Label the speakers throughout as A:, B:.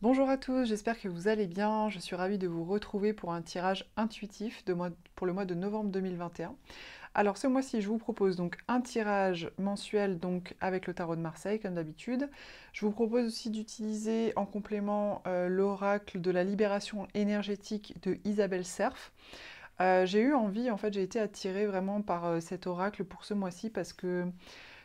A: Bonjour à tous, j'espère que vous allez bien. Je suis ravie de vous retrouver pour un tirage intuitif pour le mois de novembre 2021. Alors ce mois-ci, je vous propose donc un tirage mensuel donc avec le tarot de Marseille comme d'habitude. Je vous propose aussi d'utiliser en complément l'oracle de la libération énergétique de Isabelle Serf. J'ai eu envie, en fait, j'ai été attirée vraiment par cet oracle pour ce mois-ci parce que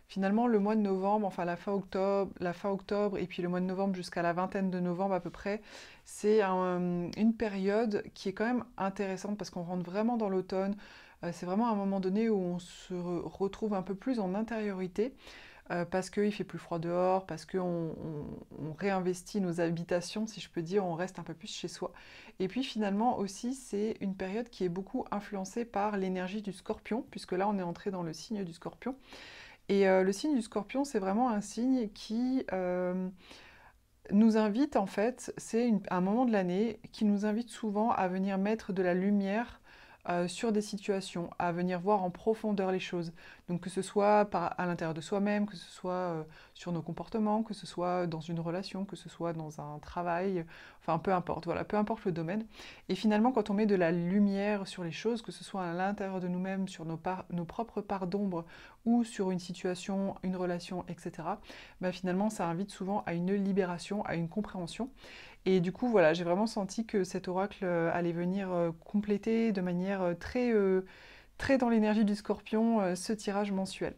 A: finalement, le mois de novembre, enfin la fin octobre et puis le mois de novembre jusqu'à la vingtaine de novembre à peu près, c'est une période qui est quand même intéressante parce qu'on rentre vraiment dans l'automne. C'est vraiment un moment donné où on se retrouve un peu plus en intériorité parce qu'il fait plus froid dehors, parce qu'on réinvestit nos habitations, si je peux dire, on reste un peu plus chez soi. Et puis finalement aussi, c'est une période qui est beaucoup influencée par l'énergie du scorpion, puisque là on est entré dans le signe du scorpion. Et le signe du scorpion, c'est vraiment un signe qui nous invite, en fait, c'est un moment de l'année qui nous invite souvent à venir mettre de la lumière sur des situations, à venir voir en profondeur les choses. Donc que ce soit à l'intérieur de soi-même, que ce soit sur nos comportements, que ce soit dans une relation, que ce soit dans un travail, enfin peu importe, voilà, peu importe le domaine. Et finalement, quand on met de la lumière sur les choses, que ce soit à l'intérieur de nous-mêmes, sur nos propres parts d'ombre ou sur une situation, une relation, etc., bah finalement, ça invite souvent à une libération, à une compréhension. Et du coup, voilà, j'ai vraiment senti que cet oracle allait venir compléter de manière très dans l'énergie du scorpion ce tirage mensuel.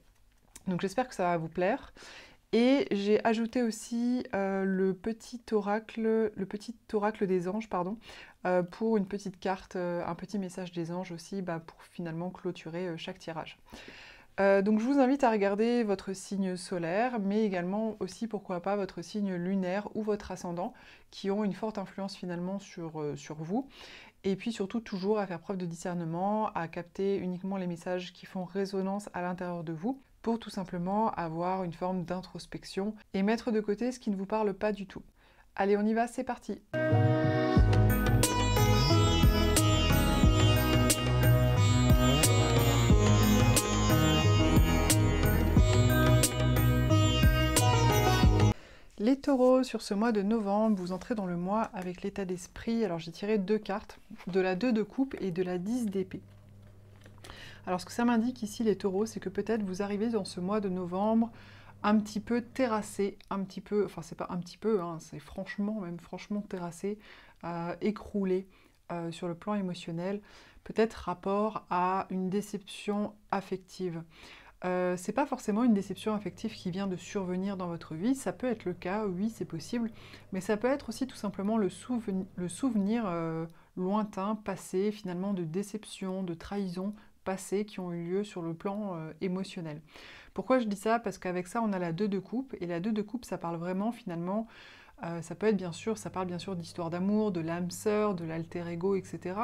A: Donc j'espère que ça va vous plaire. Et j'ai ajouté aussi le petit oracle des anges, pardon, pour une petite carte, un petit message des anges aussi, bah, pour finalement clôturer chaque tirage. Donc je vous invite à regarder votre signe solaire, mais également aussi pourquoi pas votre signe lunaire ou votre ascendant, qui ont une forte influence finalement sur vous. Et puis surtout toujours à faire preuve de discernement, à capter uniquement les messages qui font résonance à l'intérieur de vous, pour tout simplement avoir une forme d'introspection et mettre de côté ce qui ne vous parle pas du tout. Allez, on y va, c'est parti! Les taureaux, sur ce mois de novembre, vous entrez dans le mois avec l'état d'esprit. Alors j'ai tiré deux cartes, de la 2 de coupe et de la 10 d'épée. Alors ce que ça m'indique ici les taureaux, c'est que peut-être vous arrivez dans ce mois de novembre un petit peu terrassé, un petit peu, enfin c'est pas un petit peu, hein, c'est franchement, même franchement terrassé, écroulé sur le plan émotionnel, peut-être rapport à une déception affective. C'est pas forcément une déception affective qui vient de survenir dans votre vie, ça peut être le cas, oui, c'est possible, mais ça peut être aussi tout simplement le souvenir lointain, passé, finalement, de déception, de trahison passées qui ont eu lieu sur le plan émotionnel. Pourquoi je dis ça? Parce qu'avec ça, on a la 2 de coupe, et la 2 de coupe, ça parle vraiment, finalement, ça peut être bien sûr, ça parle bien sûr d'histoire d'amour, de l'âme sœur, de l'alter ego, etc.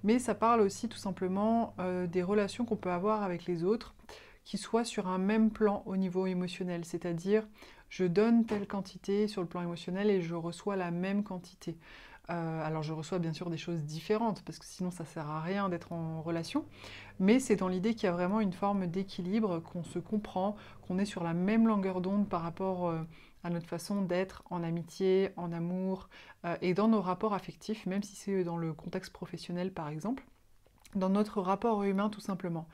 A: Mais ça parle aussi tout simplement des relations qu'on peut avoir avec les autres, qui soient sur un même plan au niveau émotionnel, c'est-à-dire je donne telle quantité sur le plan émotionnel et je reçois la même quantité. Alors je reçois bien sûr des choses différentes, parce que sinon ça sert à rien d'être en relation, mais c'est dans l'idée qu'il y a vraiment une forme d'équilibre, qu'on se comprend, qu'on est sur la même longueur d'onde par rapport à notre façon d'être en amitié, en amour, et dans nos rapports affectifs, même si c'est dans le contexte professionnel par exemple, dans notre rapport humain tout simplement.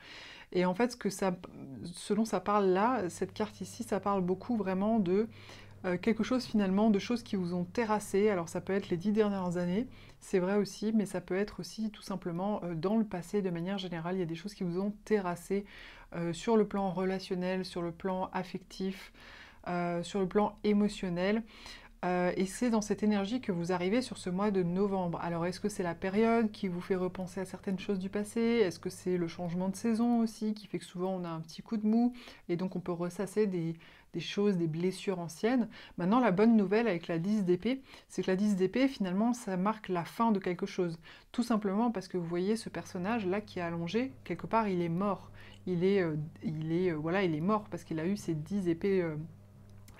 A: Et en fait, ce dont ça parle là, cette carte ici, ça parle beaucoup vraiment de quelque chose finalement, de choses qui vous ont terrassé. Alors ça peut être les 10 dernières années, c'est vrai aussi, mais ça peut être aussi tout simplement dans le passé de manière générale. Il y a des choses qui vous ont terrassé sur le plan relationnel, sur le plan affectif, sur le plan émotionnel. Et c'est dans cette énergie que vous arrivez sur ce mois de novembre. Alors est-ce que c'est la période qui vous fait repenser à certaines choses du passé? Est-ce que c'est le changement de saison aussi qui fait que souvent on a un petit coup de mou et donc on peut ressasser des choses, des blessures anciennes? Maintenant la bonne nouvelle avec la 10 d'épée, c'est que la 10 d'épée finalement ça marque la fin de quelque chose. Tout simplement parce que vous voyez ce personnage là qui est allongé, quelque part il est mort. Voilà, il est mort parce qu'il a eu ces 10 épées...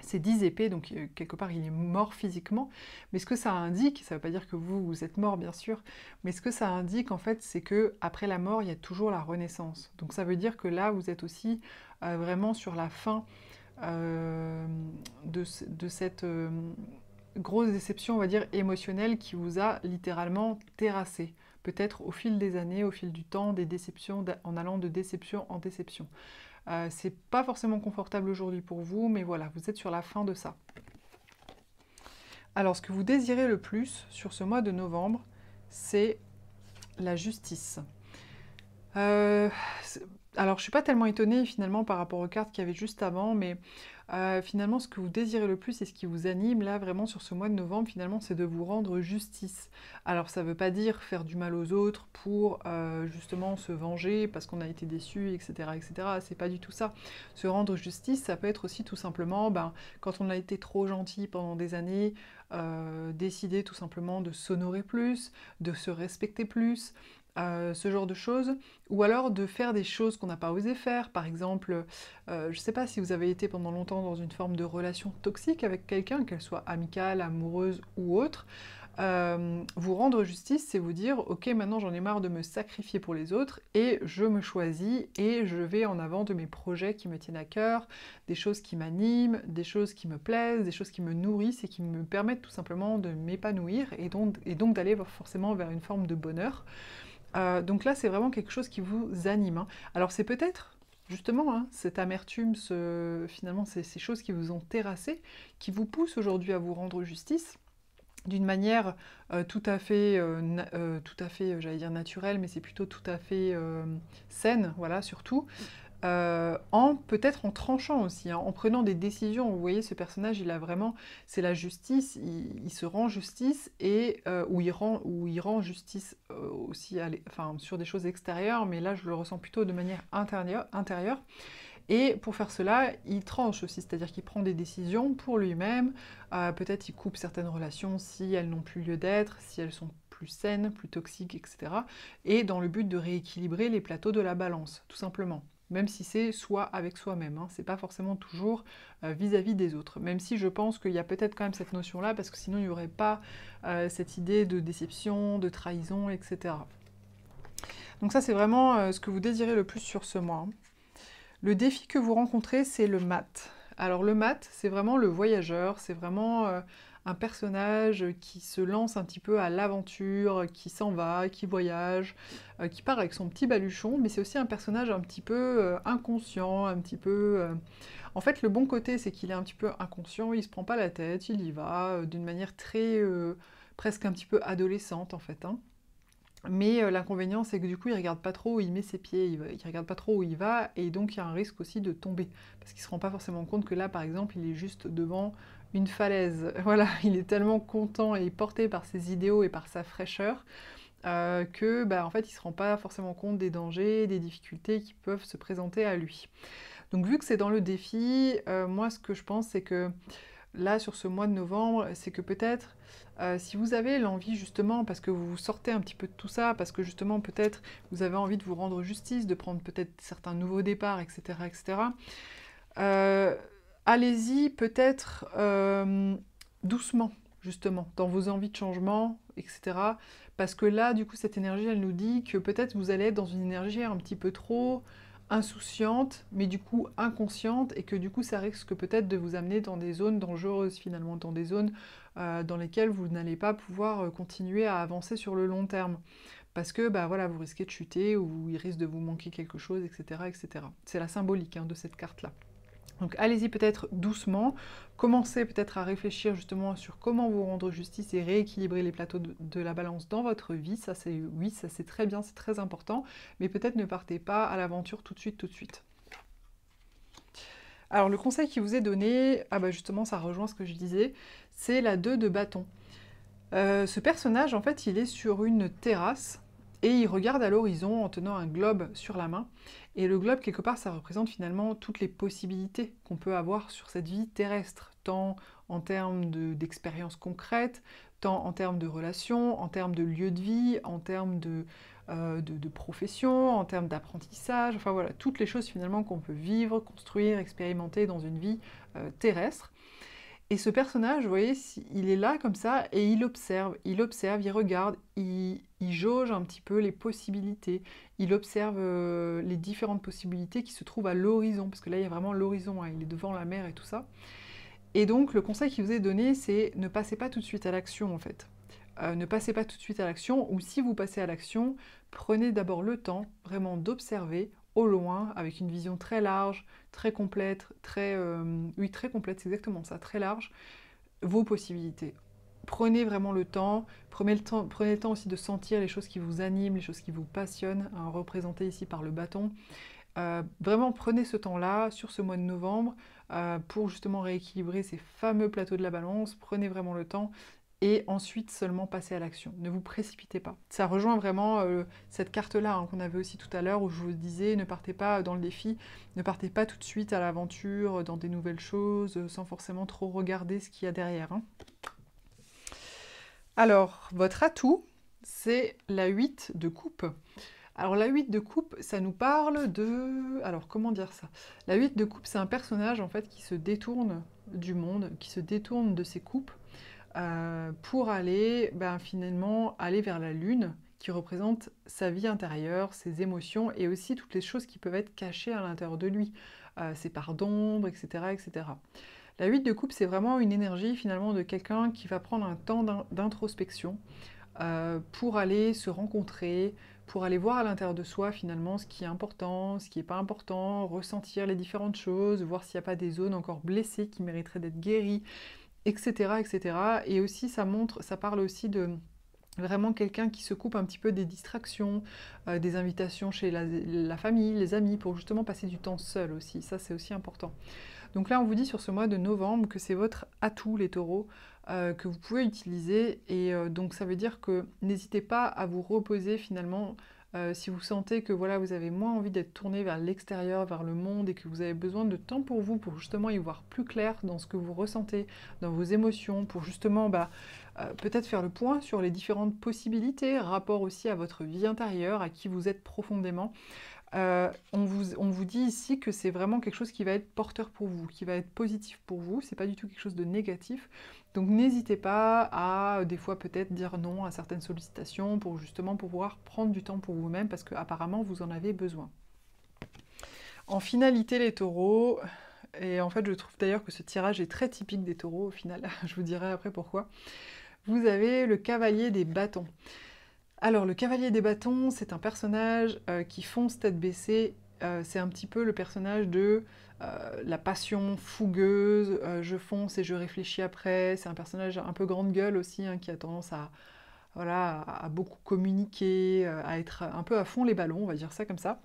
A: C'est 10 épées, donc quelque part il est mort physiquement, mais ce que ça indique, ça ne veut pas dire que vous êtes mort bien sûr, mais ce que ça indique en fait c'est que après la mort il y a toujours la renaissance. Donc ça veut dire que là vous êtes aussi vraiment sur la fin de cette grosse déception, on va dire, émotionnelle qui vous a littéralement terrassé. Peut-être au fil des années, au fil du temps, des déceptions, en allant de déception en déception. C'est pas forcément confortable aujourd'hui pour vous, mais voilà, vous êtes sur la fin de ça. Alors, ce que vous désirez le plus sur ce mois de novembre, c'est la justice. Alors, je suis pas tellement étonnée finalement par rapport aux cartes qu'il y avait juste avant, mais finalement, ce que vous désirez le plus et ce qui vous anime là vraiment sur ce mois de novembre, finalement, c'est de vous rendre justice. Alors, ça veut pas dire faire du mal aux autres pour justement se venger parce qu'on a été déçu, etc., etc. C'est pas du tout ça. Se rendre justice, ça peut être aussi tout simplement, quand on a été trop gentil pendant des années, décider tout simplement de s'honorer plus, de se respecter plus. Ce genre de choses, ou alors de faire des choses qu'on n'a pas osé faire, par exemple, je ne sais pas si vous avez été pendant longtemps dans une forme de relation toxique avec quelqu'un, qu'elle soit amicale, amoureuse ou autre, vous rendre justice, c'est vous dire, ok, maintenant j'en ai marre de me sacrifier pour les autres, et je me choisis, et je vais en avant de mes projets qui me tiennent à cœur, des choses qui m'animent, des choses qui me plaisent, des choses qui me nourrissent et qui me permettent tout simplement de m'épanouir, et donc d'aller forcément vers une forme de bonheur. Donc là, c'est vraiment quelque chose qui vous anime, hein. Alors c'est peut-être, justement, hein, cette amertume, finalement, ces choses qui vous ont terrassé, qui vous poussent aujourd'hui à vous rendre justice, d'une manière tout à fait, j'allais dire naturelle, mais c'est plutôt tout à fait saine, voilà, surtout. Peut-être en tranchant aussi, hein, en prenant des décisions. Vous voyez, ce personnage, il a vraiment, c'est la justice, il se rend justice, et où il rend justice aussi sur des choses extérieures, mais là je le ressens plutôt de manière intérieure. Et pour faire cela, il tranche aussi, c'est-à-dire qu'il prend des décisions pour lui-même, peut-être il coupe certaines relations si elles n'ont plus lieu d'être, si elles sont plus saines, plus toxiques, etc. Et dans le but de rééquilibrer les plateaux de la balance, tout simplement. Même si c'est soi avec soi-même, hein. C'est pas forcément toujours vis-à-vis des autres. Même si je pense qu'il y a peut-être quand même cette notion-là, parce que sinon il n'y aurait pas cette idée de déception, de trahison, etc. Donc ça c'est vraiment ce que vous désirez le plus sur ce mois, hein. Le défi que vous rencontrez, c'est le mat. Alors le mat, c'est vraiment le voyageur, c'est vraiment un personnage qui se lance un petit peu à l'aventure, qui s'en va, qui voyage, qui part avec son petit baluchon, mais c'est aussi un personnage un petit peu inconscient, un petit peu... En fait, le bon côté, c'est qu'il est un petit peu inconscient, il se prend pas la tête, il y va d'une manière très... presque un petit peu adolescente, en fait, hein. Mais l'inconvénient, c'est que du coup, il regarde pas trop où il met ses pieds, il regarde pas trop où il va, et donc il y a un risque aussi de tomber. Parce qu'il se rend pas forcément compte que là, par exemple, il est juste devant une falaise. Voilà, il est tellement content et porté par ses idéaux et par sa fraîcheur, que, en fait, il se rend pas forcément compte des dangers, des difficultés qui peuvent se présenter à lui. Donc vu que c'est dans le défi, moi, ce que je pense, c'est que là, sur ce mois de novembre, c'est que peut-être, si vous avez l'envie justement, parce que vous vous sortez un petit peu de tout ça, parce que justement peut-être vous avez envie de vous rendre justice, de prendre peut-être certains nouveaux départs, etc., etc., allez-y peut-être doucement, justement, dans vos envies de changement, etc. Parce que là, du coup, cette énergie, elle nous dit que peut-être vous allez être dans une énergie un petit peu trop insouciante, mais du coup inconsciente, et que du coup ça risque peut-être de vous amener dans des zones dangereuses finalement, dans des zones dans lesquelles vous n'allez pas pouvoir continuer à avancer sur le long terme. Parce que voilà, vous risquez de chuter, ou il risque de vous manquer quelque chose, etc., etc. C'est la symbolique, hein, de cette carte-là. Donc allez-y peut-être doucement, commencez peut-être à réfléchir justement sur comment vous rendre justice et rééquilibrer les plateaux de la balance dans votre vie. Ça c'est oui, ça c'est très bien, c'est très important, mais peut-être ne partez pas à l'aventure tout de suite, tout de suite. Alors le conseil qui vous est donné, justement ça rejoint ce que je disais, c'est la 2 de bâton. Ce personnage en fait il est sur une terrasse, et il regarde à l'horizon en tenant un globe sur la main. Et le globe, quelque part, ça représente finalement toutes les possibilités qu'on peut avoir sur cette vie terrestre, tant en termes d'expériences concrètes, tant en termes de relations, en termes de lieu de vie, en termes de profession, en termes d'apprentissage, enfin voilà, toutes les choses finalement qu'on peut vivre, construire, expérimenter dans une vie terrestre. Et ce personnage, vous voyez, il est là comme ça, et il observe, il regarde, il jauge un petit peu les possibilités, il observe les différentes possibilités qui se trouvent à l'horizon, parce que là il y a vraiment l'horizon, hein, il est devant la mer et tout ça. Et donc, le conseil qui vous est donné, c'est ne passez pas tout de suite à l'action, en fait. Ne passez pas tout de suite à l'action, ou si vous passez à l'action, prenez d'abord le temps vraiment d'observer au loin, avec une vision très large, très complète, oui, très complète, c'est exactement ça, très large, vos possibilités. Prenez vraiment le temps, prenez le temps aussi de sentir les choses qui vous animent, les choses qui vous passionnent, hein, représentées ici par le bâton. Vraiment, prenez ce temps-là, sur ce mois de novembre, pour justement rééquilibrer ces fameux plateaux de la balance. Prenez vraiment le temps et ensuite seulement passez à l'action. Ne vous précipitez pas. Ça rejoint vraiment cette carte-là hein, qu'on avait aussi tout à l'heure où je vous disais ne partez pas dans le défi, ne partez pas tout de suite à l'aventure, dans des nouvelles choses, sans forcément trop regarder ce qu'il y a derrière. Hein. Alors, votre atout, c'est la 8 de coupe. Alors la 8 de coupe, ça nous parle de... Alors comment dire ça? La 8 de coupe, c'est un personnage en fait qui se détourne du monde, qui se détourne de ses coupes pour aller finalement aller vers la lune, qui représente sa vie intérieure, ses émotions et aussi toutes les choses qui peuvent être cachées à l'intérieur de lui, ses parts d'ombre, etc., etc. La 8 de coupe, c'est vraiment une énergie finalement de quelqu'un qui va prendre un temps d'introspection, pour aller se rencontrer, pour aller voir à l'intérieur de soi finalement ce qui est important, ce qui n'est pas important, ressentir les différentes choses, voir s'il n'y a pas des zones encore blessées qui mériteraient d'être guéries, etc., etc. Et aussi ça parle aussi de vraiment quelqu'un qui se coupe un petit peu des distractions, des invitations chez la famille, les amis, pour justement passer du temps seul aussi, ça c'est aussi important. Donc là, on vous dit sur ce mois de novembre que c'est votre atout, les taureaux, que vous pouvez utiliser. Et donc ça veut dire que n'hésitez pas à vous reposer finalement si vous sentez que voilà, vous avez moins envie d'être tourné vers l'extérieur, vers le monde, et que vous avez besoin de temps pour vous, pour justement y voir plus clair dans ce que vous ressentez, dans vos émotions, pour justement peut-être faire le point sur les différentes possibilités, rapport aussi à votre vie intérieure, à qui vous êtes profondément. On vous dit ici que c'est vraiment quelque chose qui va être porteur pour vous, qui va être positif pour vous, c'est pas du tout quelque chose de négatif. Donc n'hésitez pas à des fois peut-être dire non à certaines sollicitations pour justement pouvoir prendre du temps pour vous-même parce qu'apparemment vous en avez besoin. En finalité les taureaux, et en fait je trouve d'ailleurs que ce tirage est très typique des taureaux au final, je vous dirai après pourquoi, vous avez le cavalier des bâtons. Alors, le cavalier des bâtons, c'est un personnage qui fonce tête baissée. C'est un petit peu le personnage de la passion fougueuse, je fonce et je réfléchis après. C'est un personnage un peu grande gueule aussi, hein, qui a tendance à, voilà, à beaucoup communiquer, à être un peu à fond les ballons, on va dire ça comme ça.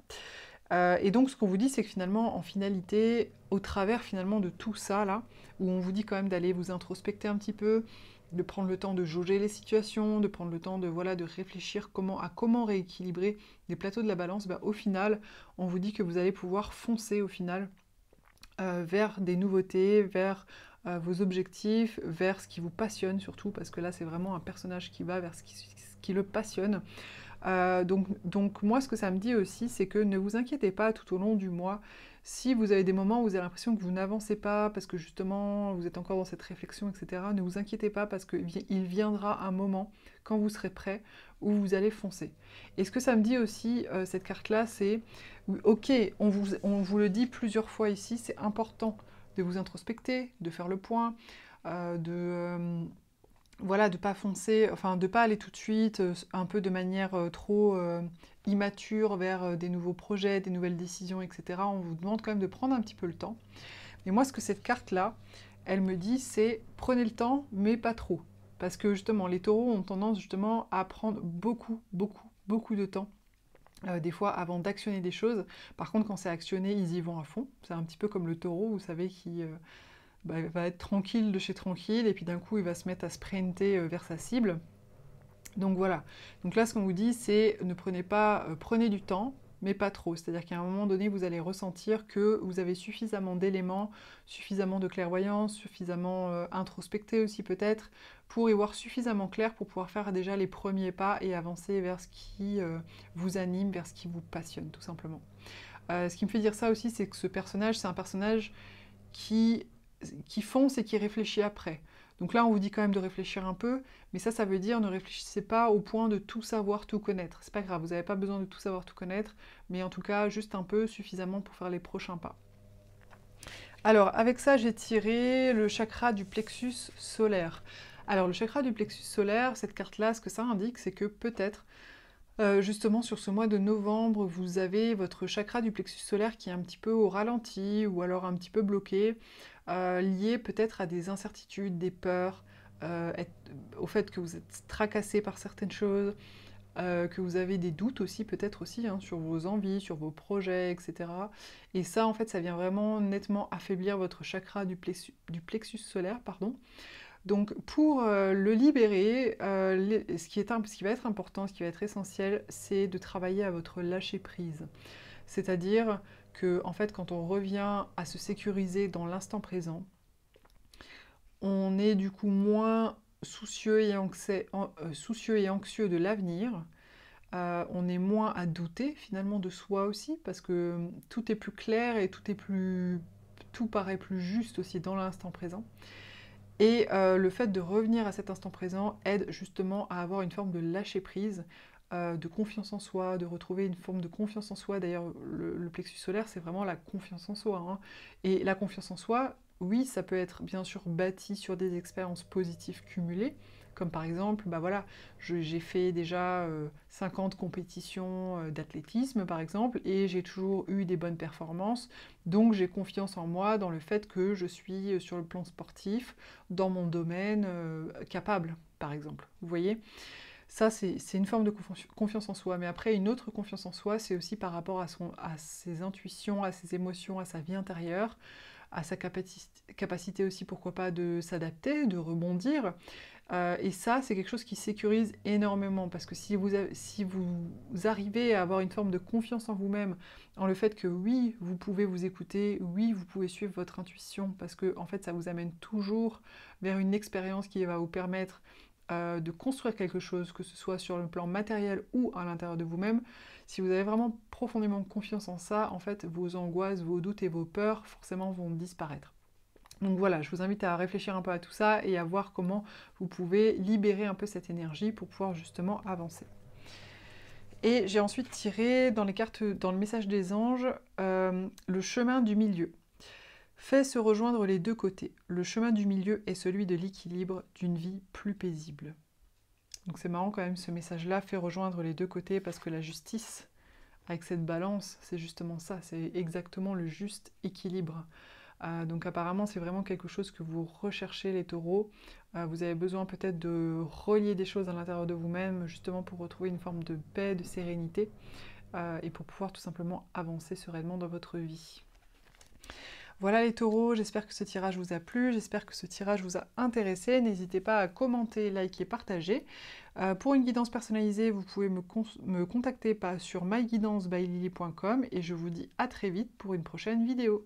A: Et donc, ce qu'on vous dit, c'est que finalement, en finalité, au travers finalement de tout ça, là, où on vous dit quand même d'aller vous introspecter un petit peu, de prendre le temps de jauger les situations, de prendre le temps de, voilà, de réfléchir comment rééquilibrer les plateaux de la balance, au final, on vous dit que vous allez pouvoir foncer au final vers des nouveautés, vers vos objectifs, vers ce qui vous passionne surtout, parce que là, c'est vraiment un personnage qui va vers ce qui le passionne. Donc moi, ce que ça me dit aussi, c'est que ne vous inquiétez pas tout au long du mois. Si vous avez des moments où vous avez l'impression que vous n'avancez pas, parce que justement, vous êtes encore dans cette réflexion, etc., ne vous inquiétez pas, parce qu'il viendra un moment, quand vous serez prêt, où vous allez foncer. Et ce que ça me dit aussi, cette carte-là, c'est, ok, on vous le dit plusieurs fois ici, c'est important de vous introspecter, de faire le point, voilà, de pas foncer, enfin de pas aller tout de suite, un peu de manière trop immature vers des nouveaux projets, des nouvelles décisions, etc. On vous demande quand même de prendre un petit peu le temps. Mais moi, ce que cette carte-là, elle me dit, c'est prenez le temps, mais pas trop. Parce que justement, les taureaux ont tendance justement à prendre beaucoup, beaucoup, beaucoup de temps. Des fois avant d'actionner des choses. Par contre, quand c'est actionné, ils y vont à fond. C'est un petit peu comme le taureau, vous savez, qui il va être tranquille de chez tranquille, et puis d'un coup, il va se mettre à sprinter vers sa cible. Donc voilà. Donc là, ce qu'on vous dit, c'est ne prenez du temps, mais pas trop. C'est-à-dire qu'à un moment donné, vous allez ressentir que vous avez suffisamment d'éléments, suffisamment de clairvoyance, suffisamment introspecté aussi peut-être, pour y voir suffisamment clair pour pouvoir faire déjà les premiers pas et avancer vers ce qui vous anime, vers ce qui vous passionne, tout simplement. Ce qui me fait dire ça aussi, c'est que ce personnage, c'est un personnage qui fonce et qui réfléchit après. Donc là, on vous dit quand même de réfléchir un peu, mais ça veut dire ne réfléchissez pas au point de tout savoir, tout connaître. C'est pas grave, vous n'avez pas besoin de tout savoir, tout connaître, mais en tout cas, juste un peu, suffisamment pour faire les prochains pas. Alors, avec ça, j'ai tiré le chakra du plexus solaire. Alors, le chakra du plexus solaire, cette carte-là, ce que ça indique, c'est que peut-être, justement, sur ce mois de novembre, vous avez votre chakra du plexus solaire qui est un petit peu au ralenti ou alors un petit peu bloqué, lié peut-être à des incertitudes, des peurs, au fait que vous êtes tracassé par certaines choses, que vous avez des doutes aussi, peut-être aussi, hein, sur vos envies, sur vos projets, etc. Et ça, en fait, ça vient vraiment nettement affaiblir votre chakra du plexus solaire, pardon. Donc, pour le libérer, ce qui va être important, ce qui va être essentiel, c'est de travailler à votre lâcher-prise. C'est-à-dire que, en fait, quand on revient à se sécuriser dans l'instant présent, on est du coup moins soucieux et anxieux de l'avenir. On est moins à douter finalement de soi aussi, parce que tout est plus clair et tout paraît plus juste aussi dans l'instant présent. Et le fait de revenir à cet instant présent aide justement à avoir une forme de lâcher prise, de confiance en soi, de retrouver une forme de confiance en soi. D'ailleurs, le plexus solaire, c'est vraiment la confiance en soi, hein. Et la confiance en soi, oui, ça peut être bien sûr bâti sur des expériences positives cumulées, comme par exemple, bah voilà, j'ai fait déjà 50 compétitions d'athlétisme par exemple, et j'ai toujours eu des bonnes performances, donc j'ai confiance en moi dans le fait que je suis sur le plan sportif, dans mon domaine, capable par exemple. Vous voyez? Ça, c'est une forme de confiance en soi. Mais après, une autre confiance en soi, c'est aussi par rapport à ses intuitions, à ses émotions, à sa vie intérieure, à sa capacité aussi, pourquoi pas, de s'adapter, de rebondir. Et ça, c'est quelque chose qui sécurise énormément, parce que si vous arrivez à avoir une forme de confiance en vous-même, en le fait que oui, vous pouvez vous écouter, oui, vous pouvez suivre votre intuition, parce que en fait, ça vous amène toujours vers une expérience qui va vous permettre de construire quelque chose, que ce soit sur le plan matériel ou à l'intérieur de vous-même. Si vous avez vraiment profondément confiance en ça, en fait, vos angoisses, vos doutes et vos peurs, forcément, vont disparaître. Donc voilà, je vous invite à réfléchir un peu à tout ça et à voir comment vous pouvez libérer un peu cette énergie pour pouvoir justement avancer. Et j'ai ensuite tiré dans les cartes, dans le message des anges, le chemin du milieu. Fait se rejoindre les deux côtés. Le chemin du milieu est celui de l'équilibre, d'une vie plus paisible. Donc c'est marrant quand même, ce message-là fait rejoindre les deux côtés, parce que la justice, avec cette balance, c'est justement ça, c'est exactement le juste équilibre. Donc apparemment c'est vraiment quelque chose que vous recherchez, les taureaux. Vous avez besoin peut-être de relier des choses à l'intérieur de vous-même, justement pour retrouver une forme de paix, de sérénité, et pour pouvoir tout simplement avancer sereinement dans votre vie. Voilà les taureaux, j'espère que ce tirage vous a plu, j'espère que ce tirage vous a intéressé. N'hésitez pas à commenter, liker, partager. Pour une guidance personnalisée, vous pouvez me contacter sur myguidancebyLily.com et je vous dis à très vite pour une prochaine vidéo.